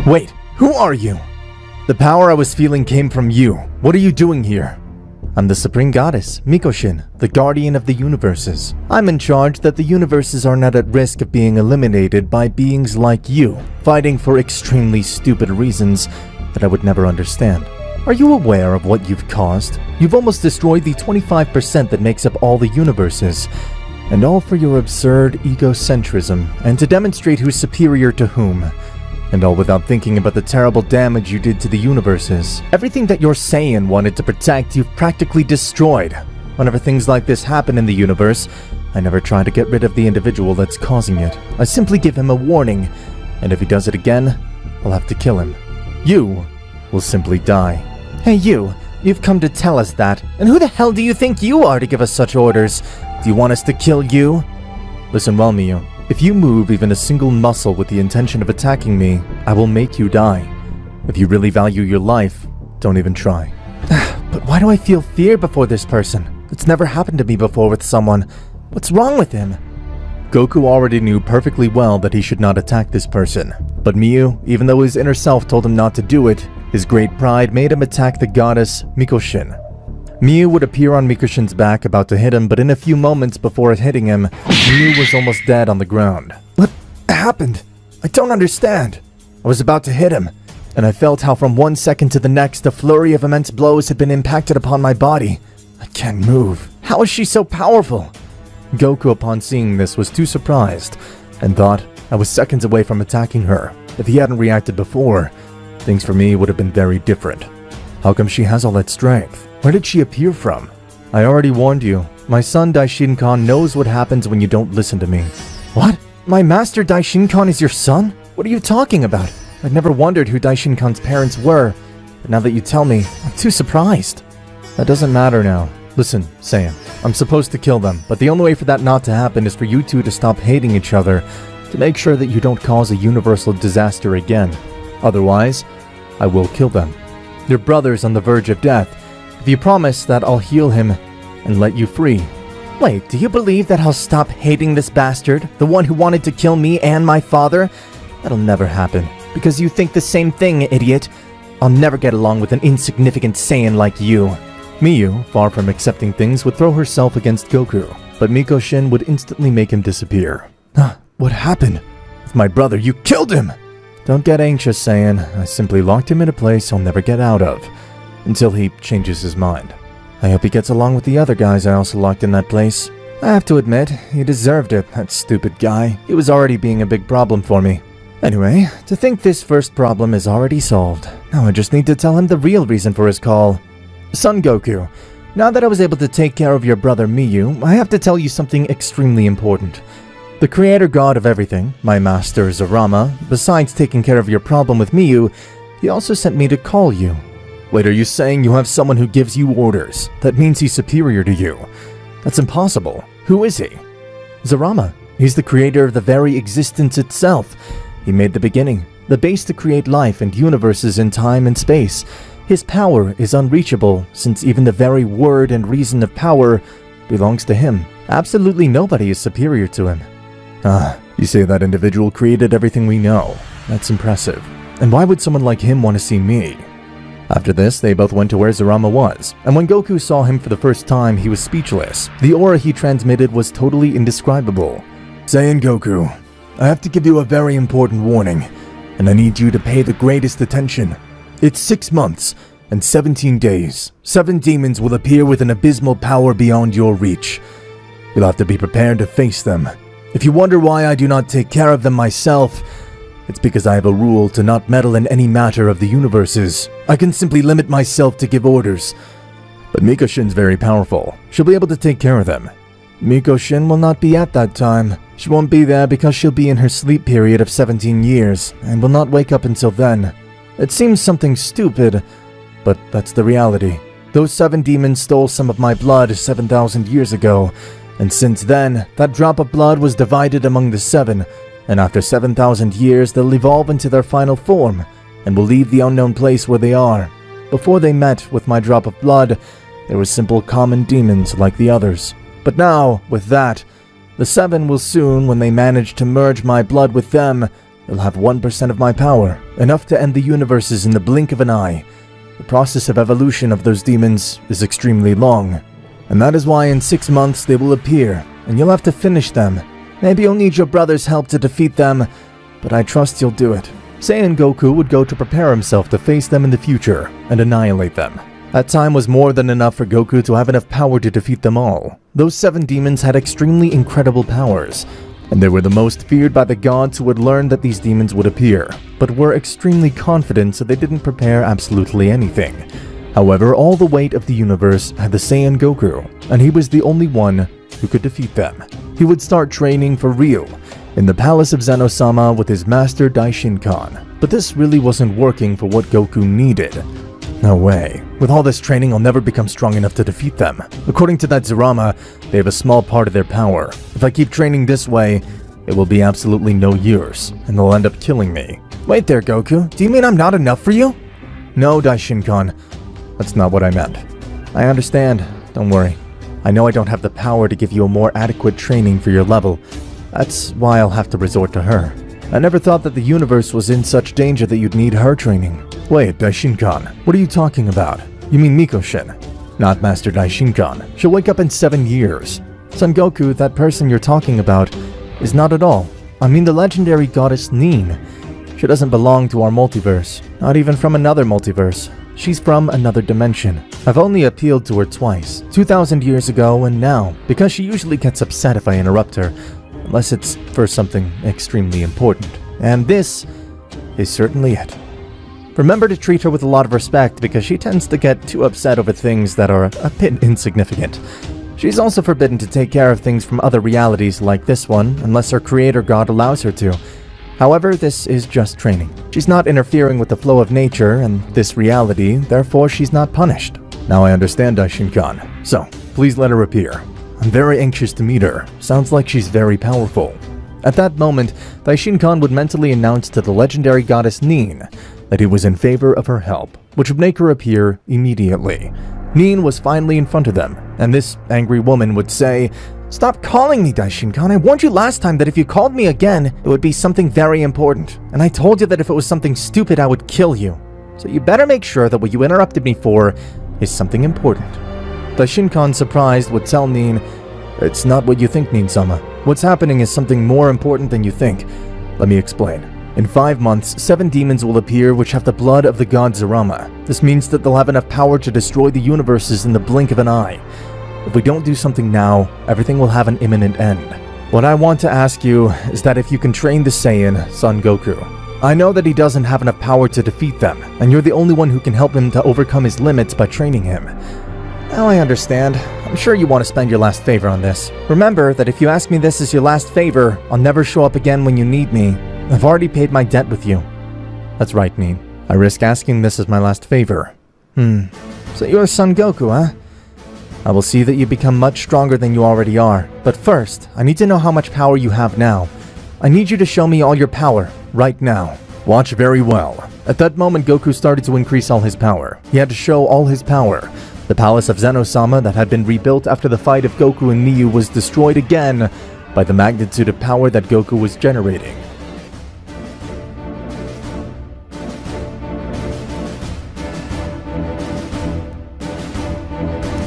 Wait, who are you? The power I was feeling came from you. What are you doing here? I'm the Supreme Goddess, Mikoshin, the guardian of the universes. I'm in charge that the universes are not at risk of being eliminated by beings like you, fighting for extremely stupid reasons that I would never understand. Are you aware of what you've caused? You've almost destroyed the 25% that makes up all the universes, and all for your absurd egocentrism and to demonstrate who's superior to whom. And all without thinking about the terrible damage you did to the universes. Everything that your Saiyan wanted to protect, you've practically destroyed. Whenever things like this happen in the universe, I never try to get rid of the individual that's causing it. I simply give him a warning, and if he does it again, I'll have to kill him. You will simply die. Hey you've come to tell us that, and who the hell do you think you are to give us such orders? Do you want us to kill you? Listen well, Miyu. If you move even a single muscle with the intention of attacking me, I will make you die. If you really value your life, don't even try. But why do I feel fear before this person? It's never happened to me before with someone. What's wrong with him? Goku already knew perfectly well that he should not attack this person. But Miyu, even though his inner self told him not to do it, his great pride made him attack the goddess Mikoshin. Miyu would appear on Mikoshin's back about to hit him, but in a few moments before it hitting him, Miyu was almost dead on the ground. What happened? I don't understand. I was about to hit him, and I felt how from one second to the next a flurry of immense blows had been impacted upon my body. I can't move. How is she so powerful? Goku, upon seeing this, was too surprised, and thought I was seconds away from attacking her. If he hadn't reacted before, things for me would have been very different. How come she has all that strength? Where did she appear from? I already warned you. My son Daishinkan knows what happens when you don't listen to me. What? My master Daishinkan is your son? What are you talking about? I'd never wondered who Daishinkan's parents were, but now that you tell me, I'm too surprised. That doesn't matter now. Listen, Saiyan, I'm supposed to kill them, but the only way for that not to happen is for you two to stop hating each other, to make sure that you don't cause a universal disaster again. Otherwise, I will kill them. Your brother's on the verge of death. If you promise that I'll heal him and let you free. Wait, do you believe that I'll stop hating this bastard? The one who wanted to kill me and my father? That'll never happen. Because you think the same thing, idiot. I'll never get along with an insignificant Saiyan like you. Miyu, far from accepting things, would throw herself against Goku. But Mikoshin would instantly make him disappear. What happened? With my brother, you killed him! Don't get anxious, Saiyan. I simply locked him in a place he'll never get out of. Until he changes his mind. I hope he gets along with the other guys I also locked in that place. I have to admit, he deserved it, that stupid guy. He was already being a big problem for me. Anyway, to think this first problem is already solved. Now I just need to tell him the real reason for his call. Son Goku, now that I was able to take care of your brother Miyu, I have to tell you something extremely important. The creator god of everything, my master Zarama, besides taking care of your problem with Miyu, he also sent me to call you. Wait, are you saying you have someone who gives you orders? That means he's superior to you. That's impossible. Who is he? Zarama. He's the creator of the very existence itself. He made the beginning, the base to create life and universes in time and space. His power is unreachable, since even the very word and reason of power belongs to him. Absolutely nobody is superior to him. You say that individual created everything we know. That's impressive. And why would someone like him want to see me? After this, they both went to where Zarama was, and when Goku saw him for the first time, he was speechless. The aura he transmitted was totally indescribable. Saiyan Goku, I have to give you a very important warning, and I need you to pay the greatest attention. It's 6 months and 17 days. 7 demons will appear with an abysmal power beyond your reach. You'll have to be prepared to face them. If you wonder why I do not take care of them myself, it's because I have a rule to not meddle in any matter of the universes. I can simply limit myself to give orders. But Mikoshin's very powerful. She'll be able to take care of them. Mikoshin will not be at that time. She won't be there because she'll be in her sleep period of 17 years and will not wake up until then. It seems something stupid, but that's the reality. Those 7 demons stole some of my blood 7,000 years ago, and since then, that drop of blood was divided among the 7, and after 7,000 years, they'll evolve into their final form, and will leave the unknown place where they are. Before they met with my drop of blood, they were simple common demons like the others. But now, with that, the 7 will soon, when they manage to merge my blood with them, they'll have 1% of my power, enough to end the universes in the blink of an eye. The process of evolution of those demons is extremely long, and that is why in 6 months they will appear, and you'll have to finish them. Maybe you'll need your brother's help to defeat them, but I trust you'll do it. Saiyan Goku would go to prepare himself to face them in the future and annihilate them. That time was more than enough for Goku to have enough power to defeat them all. Those 7 demons had extremely incredible powers, and they were the most feared by the gods who had learned that these demons would appear, but were extremely confident so they didn't prepare absolutely anything. However, all the weight of the universe had the Saiyan Goku, and he was the only one who could defeat them. He would start training for real in the palace of Zeno-sama with his master Daishinkan, but this really wasn't working for what Goku needed. No way. With all this training, I'll never become strong enough to defeat them. According to that Zurama, they have a small part of their power. If I keep training this way, it will be absolutely no use, and they'll end up killing me. Wait there, Goku. Do you mean I'm not enough for you? No, Daishinkan. That's not what I meant. I understand. Don't worry. I know I don't have the power to give you a more adequate training for your level. That's why I'll have to resort to her. I never thought that the universe was in such danger that you'd need her training. Wait, Daishinkan, what are you talking about? You mean Mikoshin? Not Master Daishinkan. She'll wake up in 7 years. Son Goku, that person you're talking about is not at all. I mean the legendary goddess Nin. She doesn't belong to our multiverse. Not even from another multiverse. She's from another dimension. I've only appealed to her twice, 2,000 years ago and now, because she usually gets upset if I interrupt her, unless it's for something extremely important. And this is certainly it. Remember to treat her with a lot of respect because she tends to get too upset over things that are a bit insignificant. She's also forbidden to take care of things from other realities like this one unless her creator god allows her to. However, this is just training. She's not interfering with the flow of nature and this reality, therefore she's not punished. Now I understand, Daishinkan. So, please let her appear. I'm very anxious to meet her. Sounds like she's very powerful. At that moment, Daishinkan would mentally announce to the legendary goddess Nin that he was in favor of her help, which would make her appear immediately. Nin was finally in front of them, and this angry woman would say, "Stop calling me, Daishinkan. I warned you last time that if you called me again, it would be something very important. And I told you that if it was something stupid, I would kill you. So you better make sure that what you interrupted me for is something important." Daishinkan, surprised, would tell Nin, "It's not what you think, Nin-sama. What's happening is something more important than you think. Let me explain. In 5 months, 7 demons will appear which have the blood of the god Zurama. This means that they'll have enough power to destroy the universes in the blink of an eye. If we don't do something now, everything will have an imminent end. What I want to ask you is that if you can train the Saiyan, Son Goku. I know that he doesn't have enough power to defeat them, and you're the only one who can help him to overcome his limits by training him. Now I understand. I'm sure you want to spend your last favor on this. Remember that if you ask me this as your last favor, I'll never show up again when you need me. I've already paid my debt with you." That's right, Nin. I risk asking this as my last favor. So you're Son Goku, huh? I will see that you become much stronger than you already are. But first, I need to know how much power you have now. I need you to show me all your power, right now. Watch very well. At that moment, Goku started to increase all his power. He had to show all his power. The palace of Zeno-sama that had been rebuilt after the fight of Goku and Miyu was destroyed again by the magnitude of power that Goku was generating.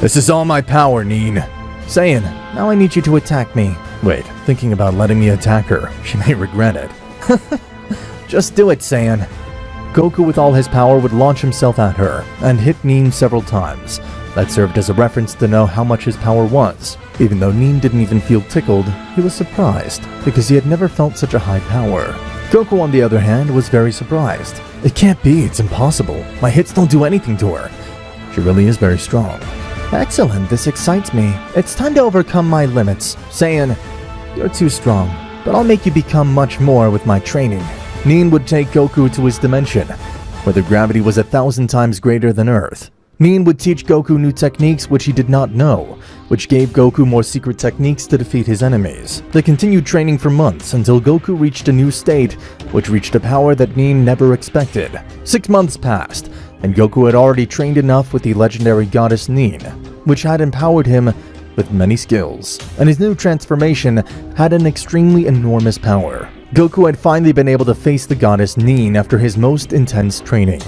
This is all my power, Nin. Saiyan, now I need you to attack me. Wait, thinking about letting me attack her. She may regret it. Just do it, Saiyan. Goku with all his power would launch himself at her and hit Nin several times. That served as a reference to know how much his power was. Even though Nin didn't even feel tickled, he was surprised because he had never felt such a high power. Goku, on the other hand, was very surprised. It can't be, it's impossible. My hits don't do anything to her. She really is very strong. Excellent, this excites me. It's time to overcome my limits. Saiyan, you're too strong, but I'll make you become much more with my training. Nin would take Goku to his dimension, where the gravity was 1,000 times greater than Earth. Nin would teach Goku new techniques which he did not know, which gave Goku more secret techniques to defeat his enemies. They continued training for months until Goku reached a new state, which reached a power that Nin never expected. 6 months passed, and Goku had already trained enough with the legendary goddess Nin, which had empowered him with many skills, and his new transformation had an extremely enormous power. Goku had finally been able to face the goddess Nin after his most intense training.